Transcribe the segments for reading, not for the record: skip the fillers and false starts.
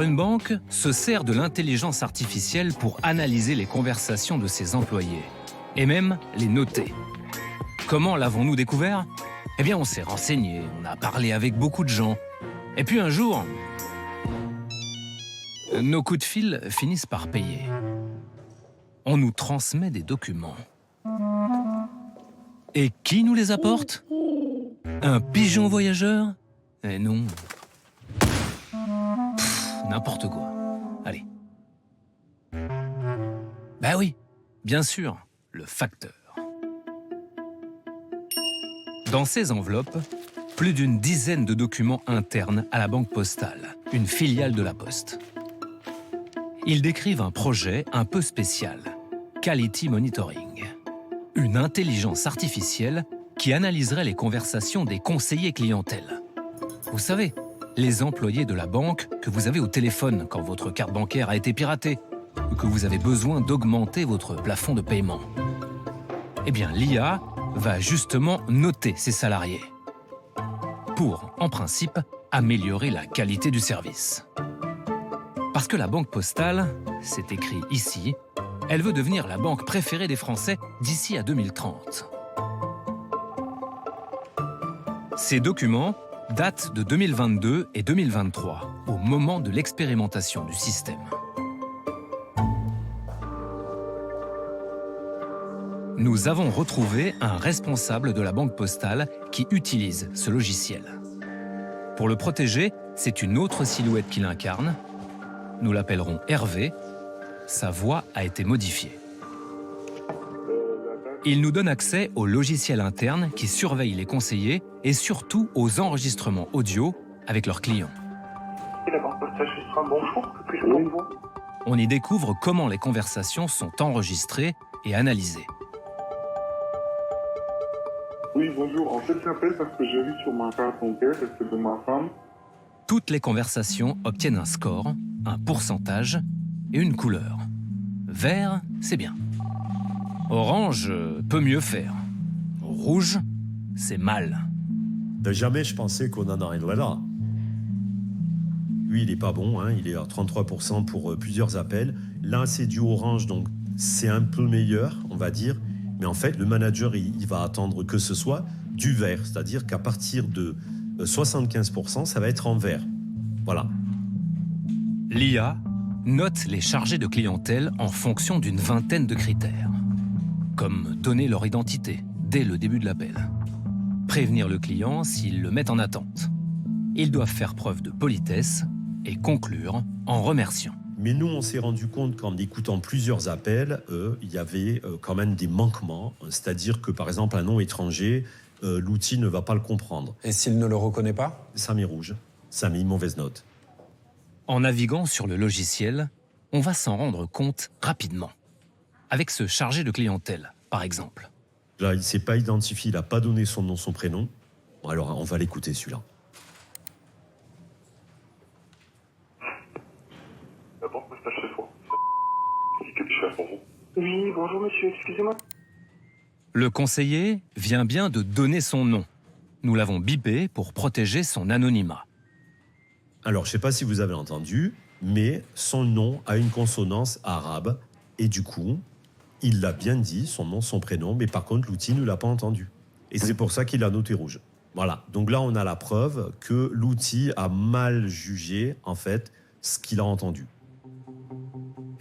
Une banque se sert de l'intelligence artificielle pour analyser les conversations de ses employés et même les noter. Comment l'avons-nous découvert? Eh bien, on s'est renseigné, on a parlé avec beaucoup de gens. Et puis un jour, nos coups de fil finissent par payer. On nous transmet des documents. Et qui nous les apporte? Un pigeon voyageur? Eh non. N'importe quoi. Allez. Bah oui, bien sûr, le facteur. Dans ces enveloppes, plus d'une dizaine de documents internes à la Banque Postale, une filiale de la Poste. Ils décrivent un projet un peu spécial, Quality Monitoring. Une intelligence artificielle qui analyserait les conversations des conseillers clientèle. Vous savez, les employés de la banque que vous avez au téléphone quand votre carte bancaire a été piratée ou que vous avez besoin d'augmenter votre plafond de paiement. Eh bien, l'IA va justement noter ces salariés pour, en principe, améliorer la qualité du service. Parce que la Banque Postale, c'est écrit ici, elle veut devenir la banque préférée des Français d'ici à 2030. Ces documents datent de 2022 et 2023, au moment de l'expérimentation du système. Nous avons retrouvé un responsable de la Banque Postale qui utilise ce logiciel. Pour le protéger, c'est une autre silhouette qui l'incarne. Nous l'appellerons Hervé. Sa voix a été modifiée. Il nous donne accès au logiciel interne qui surveille les conseillers et surtout aux enregistrements audio avec leurs clients. La Banque Postale, ce sera bonjour, que puis-je pour vous? On y découvre comment les conversations sont enregistrées et analysées. Oui, bonjour. En fait, j'appelle parce que j'ai vu sur ma carte bancaire, c'est de ma femme. Toutes les conversations obtiennent un score, un pourcentage et une couleur. Vert, c'est bien. Orange peut mieux faire. Rouge, c'est mal. Jamais je pensais qu'on en arriverait là. Lui, il est pas bon, hein, il est à 33% pour plusieurs appels. Là, c'est du orange, donc c'est un peu meilleur, on va dire. Mais en fait, le manager, il va attendre que ce soit du vert. C'est-à-dire qu'à partir de 75%, ça va être en vert. Voilà. L'IA note les chargés de clientèle en fonction d'une vingtaine de critères. Comme donner leur identité dès le début de l'appel. Prévenir le client s'il le met en attente. Ils doivent faire preuve de politesse et conclure en remerciant. Mais nous, on s'est rendu compte qu'en écoutant plusieurs appels, il y avait quand même des manquements. C'est-à-dire que, par exemple, un nom étranger, l'outil ne va pas le comprendre. Et s'il ne le reconnaît pas? Ça met rouge. Ça met une mauvaise note. En naviguant sur le logiciel, on va s'en rendre compte rapidement. Avec ce chargé de clientèle, par exemple. Là, il ne s'est pas identifié, il n'a pas donné son nom, son prénom. Bon, alors, on va l'écouter, celui-là. La Banque Postale chez soi. Que puis-je faire pour vous? Oui, bonjour monsieur, excusez-moi. Le conseiller vient bien de donner son nom. Nous l'avons bipé pour protéger son anonymat. Alors, je ne sais pas si vous avez entendu, mais son nom a une consonance arabe. Et du coup, il l'a bien dit, son nom, son prénom, mais par contre, l'outil ne l'a pas entendu. Et c'est pour ça qu'il a noté rouge. Voilà. Donc là, on a la preuve que l'outil a mal jugé, en fait, ce qu'il a entendu.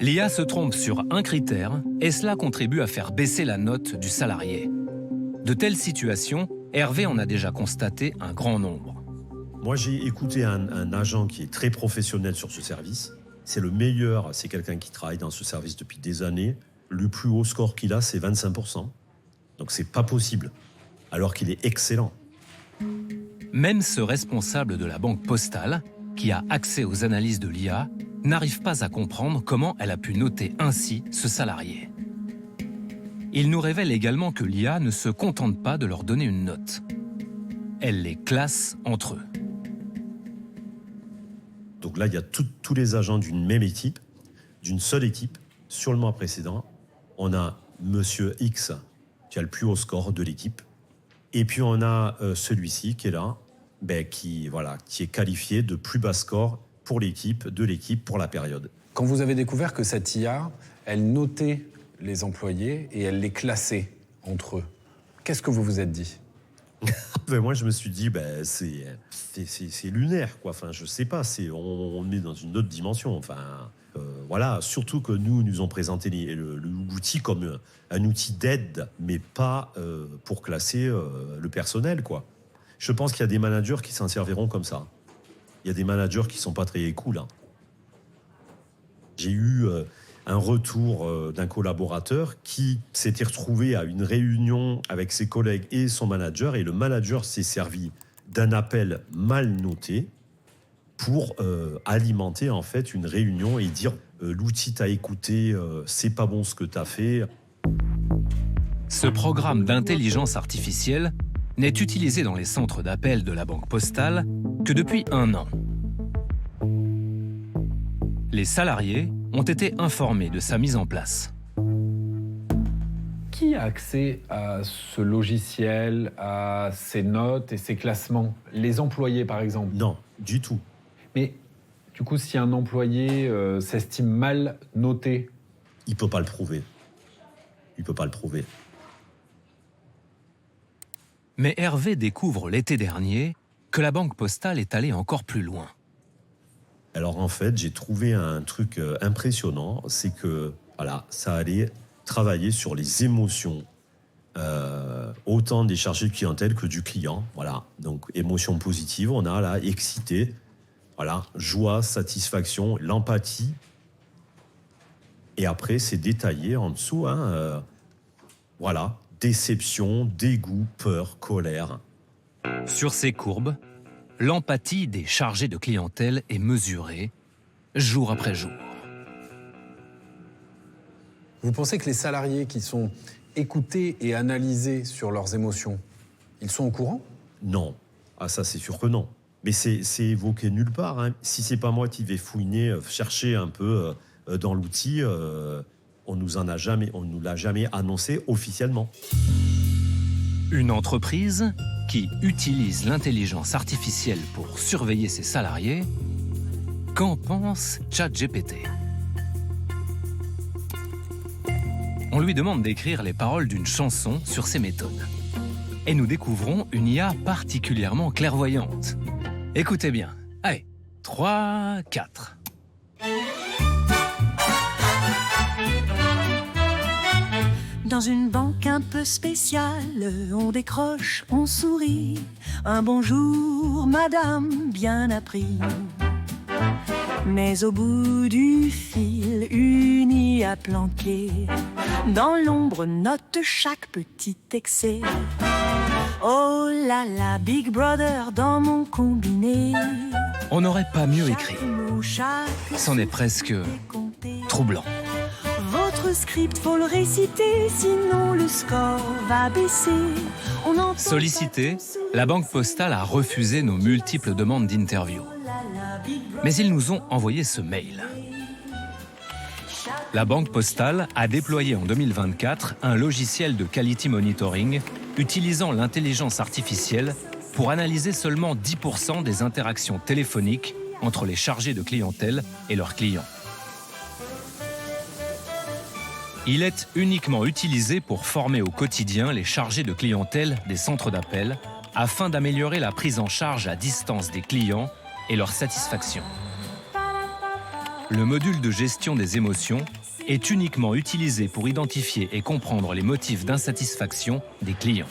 L'IA se trompe sur un critère et cela contribue à faire baisser la note du salarié. De telles situations, Hervé en a déjà constaté un grand nombre. Moi, j'ai écouté un agent qui est très professionnel sur ce service. C'est le meilleur, c'est quelqu'un qui travaille dans ce service depuis des années. Le plus haut score qu'il a, c'est 25%. Donc, c'est pas possible, alors qu'il est excellent. Même ce responsable de la Banque Postale, qui a accès aux analyses de l'IA, n'arrive pas à comprendre comment elle a pu noter ainsi ce salarié. Il nous révèle également que l'IA ne se contente pas de leur donner une note. Elle les classe entre eux. Donc là, il y a tous les agents d'une même équipe, d'une seule équipe. Sur le mois précédent, on a Monsieur X qui a le plus haut score de l'équipe. Et puis on a celui-ci qui est là, qui est qualifié de plus bas score pour l'équipe, pour la période. Quand vous avez découvert que cette IA, elle notait les employés et elle les classait entre eux, qu'est-ce que vous vous êtes dit ? Ben moi, je me suis dit, c'est lunaire, quoi. Enfin, je sais pas, on est dans une autre dimension. Enfin, voilà, surtout que nous ont présenté l'outil comme un outil d'aide, mais pas pour classer le personnel, quoi. Je pense qu'il y a des managers qui s'en serviront comme ça. Il y a des managers qui sont pas très cool. Hein. J'ai eu un retour d'un collaborateur qui s'était retrouvé à une réunion avec ses collègues et son manager, et le manager s'est servi d'un appel mal noté pour alimenter en fait une réunion et dire l'outil t'a écouté, c'est pas bon ce que t'as fait. Ce programme d'intelligence artificielle n'est utilisé dans les centres d'appel de la Banque Postale que depuis 1 an. Les salariés ont été informés de sa mise en place. Qui a accès à ce logiciel, à ces notes et ces classements ? Les employés, par exemple ? Non, du tout. Mais du coup, si un employé s'estime mal noté, il peut pas le prouver. Il peut pas le prouver. Mais Hervé découvre l'été dernier que la Banque Postale est allée encore plus loin. Alors en fait, j'ai trouvé un truc impressionnant, c'est que voilà, ça allait travailler sur les émotions, autant des chargés de clientèle que du client. Voilà, donc émotions positives, on a là excité, voilà, joie, satisfaction, l'empathie. Et après, c'est détaillé en dessous, hein, voilà, déception, dégoût, peur, colère. Sur ces courbes, l'empathie des chargés de clientèle est mesurée jour après jour. vous pensez que les salariés qui sont écoutés et analysés sur leurs émotions, ils sont au courant ? Non. Ah ça, c'est sûr que non. Mais c'est évoqué nulle part. Hein. Si c'est pas moi qui vais fouiner, chercher un peu dans l'outil, on nous l'a jamais annoncé officiellement. Une entreprise qui utilise l'intelligence artificielle pour surveiller ses salariés, qu'en pense ChatGPT ? On lui demande d'écrire les paroles d'une chanson sur ses méthodes. Et nous découvrons une IA particulièrement clairvoyante. Écoutez bien. Allez, 3, 4. Dans une banque un peu spéciale, on décroche, on sourit. Un bonjour, madame, bien appris. Mais au bout du fil, une IA planquée. Dans l'ombre, note chaque petit excès. Oh là là, Big Brother dans mon combiné. On n'aurait pas mieux écrit. C'en est presque troublant. Votre script, faut le réciter, sinon le score va baisser. Sollicité, la Banque Postale a refusé nos multiples demandes d'interview. Mais ils nous ont envoyé ce mail. La Banque Postale a déployé en 2024 un logiciel de quality monitoring utilisant l'intelligence artificielle pour analyser seulement 10% des interactions téléphoniques entre les chargés de clientèle et leurs clients. Il est uniquement utilisé pour former au quotidien les chargés de clientèle des centres d'appel afin d'améliorer la prise en charge à distance des clients et leur satisfaction. Le module de gestion des émotions est uniquement utilisé pour identifier et comprendre les motifs d'insatisfaction des clients.